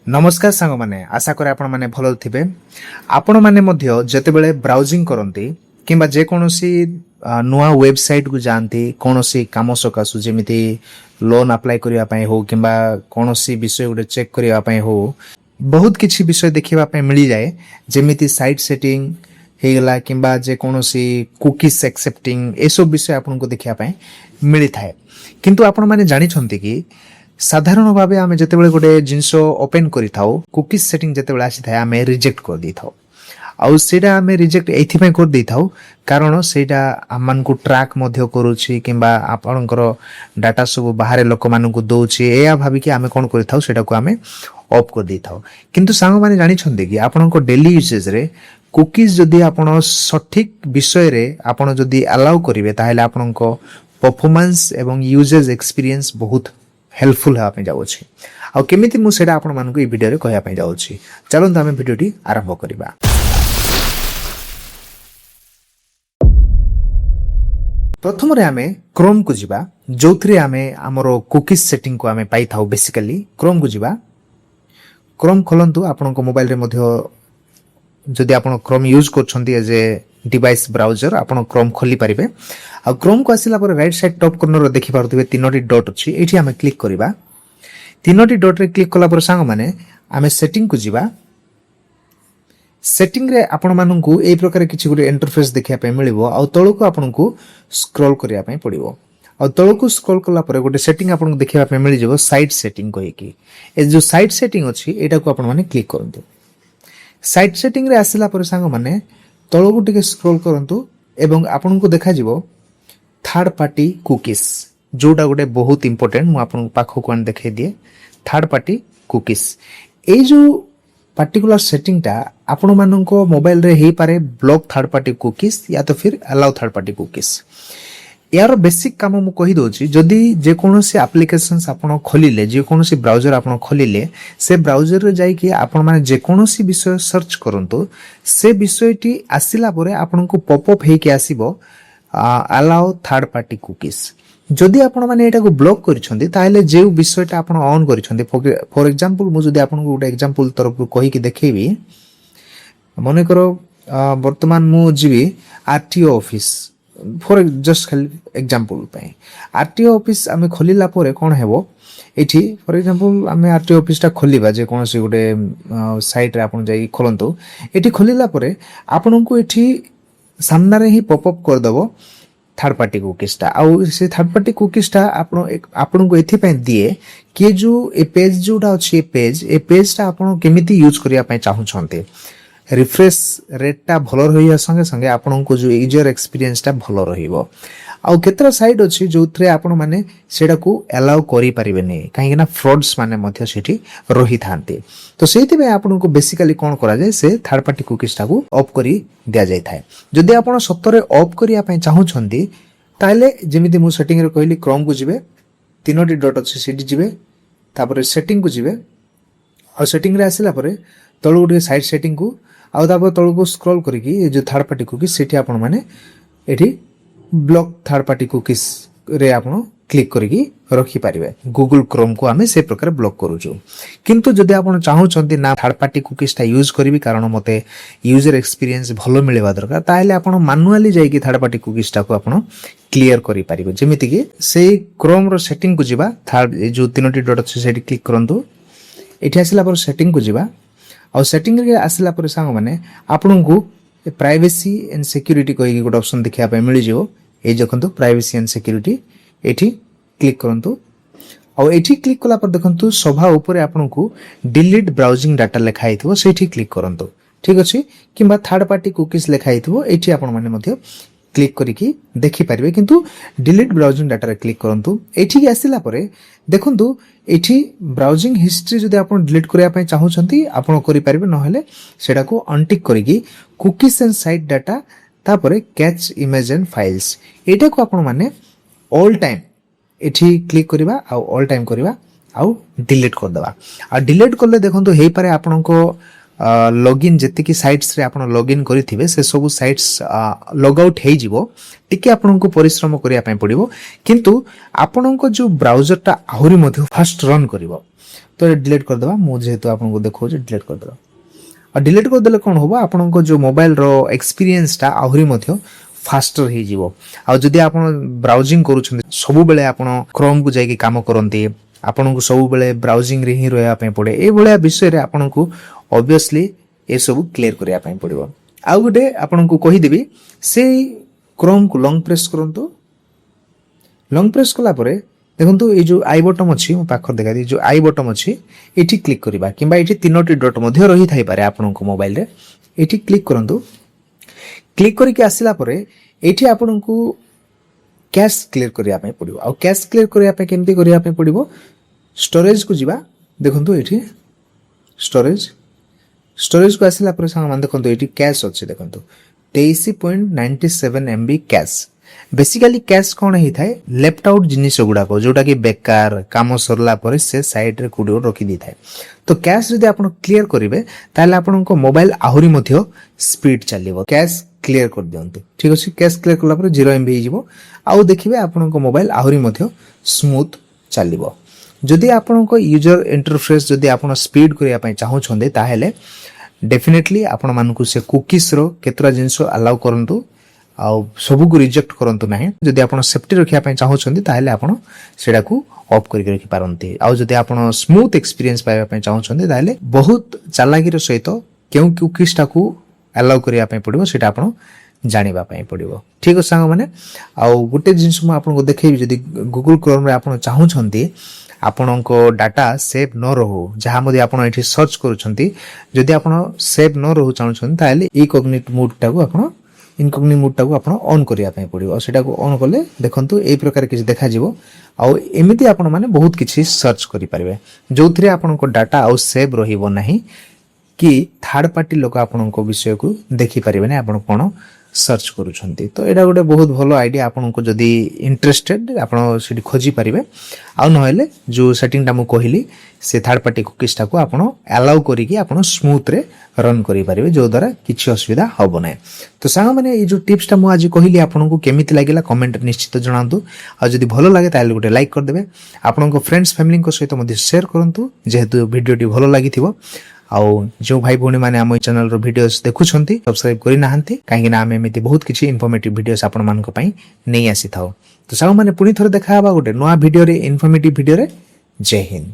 नमस्कार सांग माने आशा करे आपण माने भलो थिबे आपण माने मध्य जेतेबेले ब्राउजिंग करंती किंबा जे कोनोसी नुआ वेबसाइट को जानती कोनोसी काम सकासु जेमिति लोन अप्लाई करिया पय हो किंबा कोनोसी विषय गुडे चेक करिया पय हो बहुत किछि विषय देखिबा पय मिली जाय जेमिति साइट सेटिंग हेगला किंबा जे कोनोसी कुकीज एक्सेप्टिंग ए सब विषय आपन को देखिया पय मिली थाए किंतु आपण माने जानि छंती कि साधारण भाव आम जिते गोटे जिनस ओपन कर कुकीज सेटिंग जिते आसी था आम रिजेक्ट कर दे था आउटा आम रिजेक्ट ये कर दे था कारण से आम को ट्रैक करुच्ची कि आपणकर डाटा सब बाहर लोक मान दौचे या भाविकी आम कौन कर आम ऑफ कर दे था किंतु सांग मैंने जानी कि आपण डेली यूजेज रे कुकीज जदि आपण सठिक विषय रे आपण जदि अलाउ करेंगे ताहले आपण परफॉर्मेंस एवं यूजेज एक्सपीरियंस बहुत हेल्पफुल हाँ जाऊँगी आउ केमिति मु सेटा आपण मानकु ई वीडियो रे कहया पय जाऊँगी चलନ୍ତୁ आमे वीडियोटी आरंभ करिबा। प्रथम रे आमे क्रोम को जिबा जोथरे आमे हमरो कुकीज सेटिंग को आमे पाई थाउ बेसिकली क्रोम को जिबा क्रोम खोलंतु आपनको मोबाइल रे मध्य जदि आपण क्रोम यूज करछंती एज ए डिवाइस ब्राउजर आपण क्रोम खोली पारिबे आ क्रोम को आसिला पर राइट साइड टॉप कॉर्नर देखि पारथुबे तीनोटी डॉट अछि एठी हमें क्लिक करिबा तीनोटी डॉट रे क्लिक कला पर सांग माने आमे सेटिंग को जिबा सेटिंग रे आपण माननकु ए प्रकार किछि गुटे इंटरफेस देखिया पे मिलिबो आ तळको आपनकु स्क्रॉल करिया पे पड़िबो आ तळको स्क्रॉल कला पर गुटे सेटिंग आपनकु देखिया पे मिलि जेबो साइट सेटिंग कहि कि ए जो साइट सेटिंग अछि एटा को आपण माने क्लिक करंतु साइट सेटिंग रे आसिला पर सांग माने तळको टिके स्क्रॉल करंतु एवं आपनकु देखा जिवो थर्ड पार्टी कुकीज जोटा गोटे बहुत इंपोर्टेंट मु आपन पाखो कोन देखाई दिए थर्ड पार्टी कुकीज ए जो पर्टिकुलर सेटिंग टा आपण मानको मोबाइल रे हेई पारे ब्लॉक थर्ड पार्टी कुकीज या तो फिर अलाउ थर्ड पार्टी कुकीज यार बेसिक काम मु कहि दोछि जदी जे कोनोसी एप्लीकेशंस आपण खोलिले जे कोनोसी ब्राउजर आपण खोलिले से ब्राउजर रे जाई कि आपण माने जे कोनोसी विषय सर्च करंतु से विषयटी आसिला परे आपनको पॉपअप हे के आसीबो अलाउ थर्ड पार्टी कुकीज जदि आपण माने एटा को ब्लॉक करिसंती ताहले जे विषयटा आपण ऑन करिसंती फॉर एग्जांपल मु जदि आपण को गोटे एग्जांपल तरफ कहि कि देखेबी मने करो वर्तमान मु जीवी RTO office for just example पे आरटीओ ऑफिस आमे खोलिला परे कोन हेबो एठी फॉर एग्जांपल आमे आरटीओ ऑफिस टा खोलिबा जे कोनसी गोटे साइट रे आपण जाई खोलंतु एठी खोलिला परे आपण को एठी सामना रे ही पॉपअप कर दबो थर्ड पार्टी कुकीज टा आउ से थर्ड पार्टी कुकीज टा आपण को एथि पे दिए कि जो ए पेज जोटा अछि ए पेज टा आपण केमिति यूज करिया पे चाहू छनते रिफ्रेश रेट टा भलो रहिया संगे संगे आपण को जो यूजर एक्सपीरियंस टा भलो रहिबो आउ केतरा साइट अछि जोथरे आपण माने सेडा को अलाउ करि परिबे नै काहे ना फ्रॉड्स माने मध्य सेठी रही थांते तो सेति में आपण को बेसिकली कोन करा जाय से थर्ड पार्टी कुकीज ता को ऑफ करि दिया जाय थाए जदि आपण सत्तरे ऑफ करिया पय चाहू छंती ताले जेमिति मु सेटिंग रे कहली क्रोम को जिवे तीनोटी डॉट अछि सेठी जिवे तापर सेटिंग को जिवे आ सेटिंग रे आसिला परे तळु गुटे साइड सेटिंग को आ तापर तळु को स्क्रॉल करिकि जो थर्ड पार्टी कुकीज सेठी आपण माने एठी ब्लॉक थर्ड पार्टी कुकीज रे आपण क्लिक करिकि रखि पारिबे गूगल क्रोम को आमे से प्रकार ब्लॉक करूछु किंतु जदि आपण चाहू छंती ना थर्ड पार्टी कुकीज ता यूज करबी कारण मते यूजर एक्सपीरियंस भलो मिलेबा दरकार ताहले आपण मैनुअली जाई कि थर्ड पार्टी कुकीज ता को आपण क्लियर करि पारिबे जेमिति कि सेही क्रोम रो सेटिंग को जिबा थर्ड जो तीनोटी डॉट अछि सेठी क्लिक करंतु एठी आसिला पर सेटिंग को जिबा और सेटिंग रे आसिला पर सांग माने आपण को प्राइवेसी एंड सिक्योरिटी कोई गोटे ऑप्शन देखिया पे मिल जिवो ए देखंतु प्राइवेसी एंड सिक्योरिटी एठी क्लिक करंतु और एठी क्लिक कला पर देखंतु सभा ऊपर आपन को डिलीट ब्राउजिंग डाटा लिखा हिथबो सेठी क्लिक करंतु ठीक अछि किबा थर्ड पार्टी कुकीज लिखा हिथबो एठी आपन माने मध्य क्लिक करिकि देखि पारिबे किंतु डिलीट ब्राउजिंग डाटा रे क्लिक करंतु एठी आसिला परे देखंतु एठी ब्राउजिंग हिस्ट्री जदि आपण डिलीट करिया पय चाहू छंती आपण करि पारिबे न हेले सेडा को अनटिक करिकि कुकीज एंड साइट डाटा तापरे कैच इमेज एंड फाइल्स एटा को आपण माने ऑल टाइम एठी क्लिक करिबा आ ऑल टाइम करिबा आ डिलीट कर देबा आ डिलीट करले देखंतु हेई पारे आपण को लॉगिन जति की साइट्स रे आपण लॉगिन करिथिबे से सब साइट्स लॉग आउट हे जिवो टिके आपण को परिश्रम करिया पय पड़िबो किंतु आपण को जो ब्राउजर टा आहुरी मध्ये फास्ट रन करिवो तो डिलीट करदेबा मु जेहेतु आपको देखो डिलीट करदेबा और डिलीट करदेले कौन होबो आपनको जो मोबाइल रो एक्सपीरियंस टा आहुरी मध्य फास्टर हो जीवो आ जदी आपण ब्राउजिंग करूछन सब बेले आपण क्रोम को जाई काम करंती आपण को सब बेले ब्राउजिंग रे ही रहया पे पड़े ए भलिया विषय रे आपण को ऑब्वियसली ए सब क्लियर करिया पे पड़िबो आ गुटे आपण को कहि देबी से क्रोम को लॉन्ग प्रेस करंतु लॉन्ग प्रेस कला परे देखंतु ए जो आई बटन अछि म पाखर देखा दी जो आई बटन अछि एठी क्लिक करिबा किबा एठी तीनोटी डॉट मध्य रही थाई पारे आपण को मोबाइल रे एठी क्लिक करंतु क्लिक करके आसिला परे एठी आपण को कैश क्लियर करिया पे पड़िबो आ कैश क्लियर करिया पे केमती करिया पे पड़िबो स्टोरेज को जिबा देखंतु एठी स्टोरेज को आसिला परे सामान मान देखंतु एठी कैश अछि देखंतु 23.97 MB कैश बेसिकली कैश कौन ही थाए लेफ्ट आउट जिनिस गुड़ा को जोटा कि बेकार काम सरला परे से साइड रे कुडो रखी दी थाए तो कैश जदि आपण क्लियर करिवे ताले आपण को मोबाइल आहुरी मध्य स्पीड चलिबो कैश क्लियर कर दियंतु ठीक अछि कैश क्लियर करला परे 0 MB हिजिबो आउ देखिबे आपण को मोबाइल आहुरी मध्य स्मूथ चलिबो जदि आपण को यूजर इंटरफेस जदि आपण स्पीड करिया पय चाहू छंदे ताहेले डेफिनेटली आपण मानकु से कुकीज रो केतरा जिंसो अलाउ करंतु आ सब को रिजेक्ट करंतु नाही जदि आपण सेफ्टी रखिया पय चाहू छंदी ताहेले आपण सेडा को ऑफ करि रखि पारंती आ जदि आपण स्मूथ एक्सपीरियंस पाइबा पय चाहू छंदी ताहेले बहुत चालाकी रो सहित केउ कुकीज टा को अलाउ करिया पय पड़िबो सेटा आपण जानिबा पय पड़िबो ठीक अछि संग माने आ गुटे जिंस म आपण को देखैबी जदि गूगल क्रोम रे आपण चाहू छंदी आपणको डाटा सेव न रहू जहाँ मध्य आपण एठी सर्च करूछंती जदि आपण सेव न रहू चाहू छंती ताले इनकॉग्निट मोड टा को आपण इनकॉग्निट मोड टा को आपण ऑन करिया पय पड़िबो सेटा को ऑन करले देखंतु ए प्रकार किछ देखा जिवो आ एमिति आपण माने बहुत किछि सर्च करि परिबे जोथरे आपणको डाटा आ सेव रहिबो नाही कि थर्ड पार्टी लोक आपणको विषय को देखि परिबे नै आपण कोन सर्च करूछंती तो एडा गोटे बहुत भलो आईडिया आपनको जदी इंटरेस्टेड आपण सिटी खोजी परिबे आ नहले जो सेटिंग टा मु कहिली से थर्ड पार्टी कुकीज टा को आपण अलाउ करी कि आपण स्मूथ रे रन करि परिबे जो द्वारा किछि असुविधा होबो नै तो सांग माने ए जो टिप्स टा मु आज कहिली आपनको केमिति लागिला कमेंट निश्चित जणांतु आ जदी भलो लागे ताले गोटे लाइक कर देबे आपनको फ्रेंड्स फैमिली को सहित मध्ये शेयर करंतु जेहेतु वीडियो टी भलो लागिथिबो आउ जो भाई भौणी माने हम चैनल रो वीडियोस देखुछंती सब्सक्राइब करि नाहंती काहे ना हम एमिति बहुत किछि इन्फॉर्मेटिव वीडियोस आपण मान को पई नै आसी थाओ तो साउ माने पुनी थोर देखाबा गोटे नवा वीडियो रे इन्फॉर्मेटिव वीडियो रे जय हिंद।